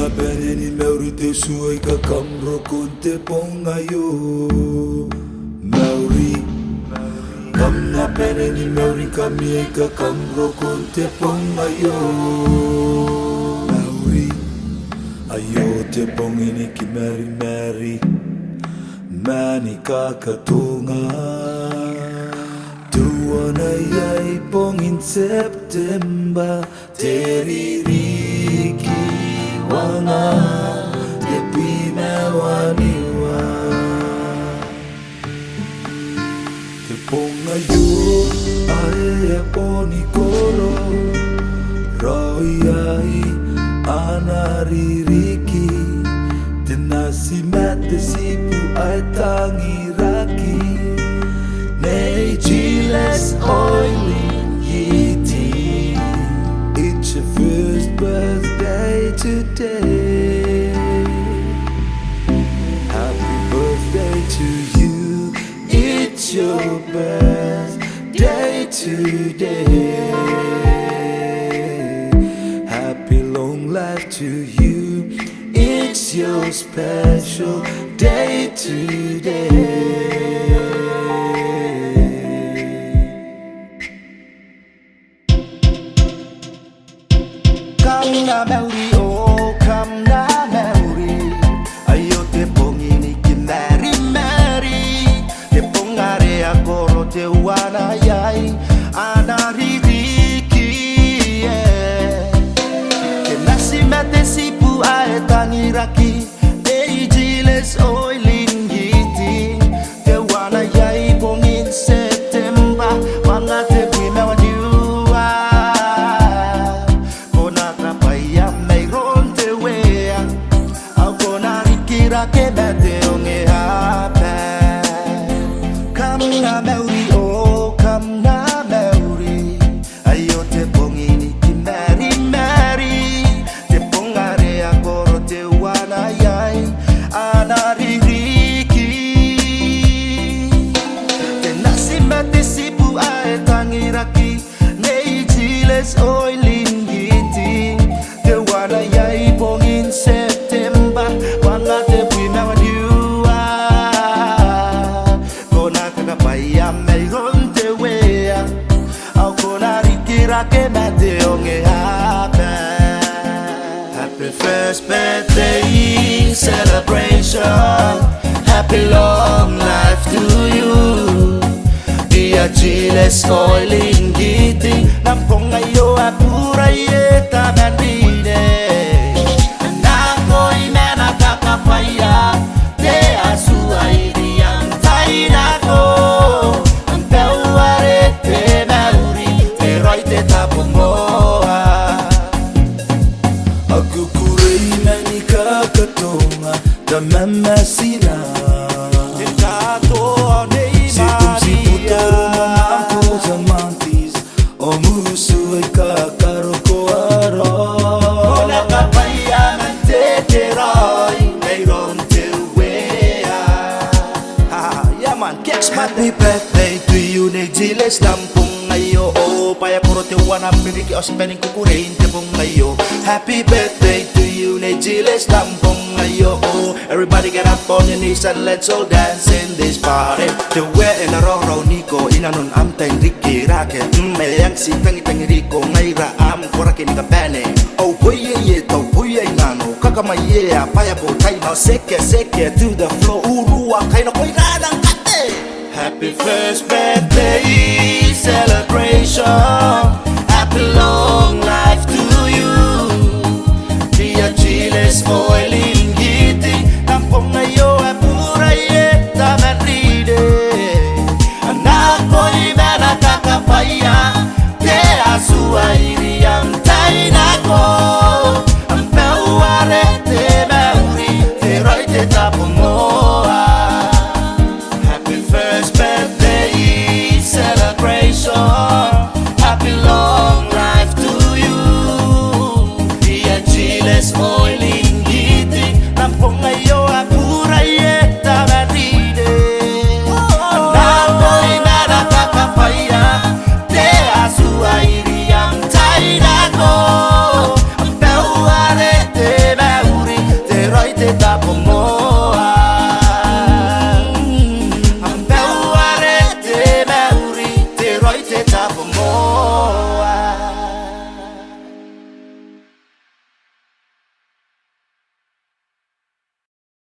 Kamna peneni meuri te suai ka kamro kunte pongayo Meuri Kamna peneni meuri kamie ka kamro kunte pongayo Meuri Ayo te pongini ki meri meri Mani kakatunga Tuana yai pongin September Teririki wana Tepi mewaniwa Te pongayo Ae poni koro Royai anaririki Tenasi mate sipu ai tangi raki Nei chiles Oileen yiti It's your first birthday today Happy birthday to you It's your birthday today Happy long life to you It's your special day today Kamna meuri oh kamna meuri Ayo te pongini ki meri meri Te pongare agoro te wana yai Anaririki Te nasi mate sipu ae tangiraki Ei jiles Oileen yiti Te wana yai pongin September Wanga te primewa diua Ke mete onge hape Kamna meuri oh kamna meuri Ayo te pongini ki meri meri Te pongare agoro te wana yai Anaririki Te nasi mate sipu ae tangiraki Nei jiles Oileen yiti Te wana yai pongin September Wanga te Ke mate onge hape Happy first birthday celebration Happy long life to you Dia chiles Oileen giti Nampong ngayo apura yeta bandine Nakoy mena kakapaya Te asuay diyang tainako Ang peware te meuri Te tapong moa Aku kurei nani kakatonga Da mamasina Te kato nei Sipum sipu Maria toro mamampo sa mantis O musu ay kakaroko aro Kona kapaya man te teroy Mayroon te wea Yeah man, catch Happy birthday to you Nei jiles lampong ngayo oh Paya puro te wana piriki o spending kukurein te pong ngayo Happy birthday to you Nei jiles lampong ngayo oh Everybody get up on your knees and let's all dance in this party Te we en aroro niko Inanon am tang riki rake Mayang si tangi tangi riko Ngaira am korake ni ka bane Oh huye ye to huye nano Kakamaye paya po tayo na seke seke to the floor Urua kayo na ko'y radang kate Happy first birthday celebration Happy long life to you Dia chiles Oileen giti Tampong ngayo apura yeta manride Anak ko'y mena kakapaya Te asuay riyang tainako Ang peware te meuri Te roy te tapong moa Happy long life to you. Dia chiles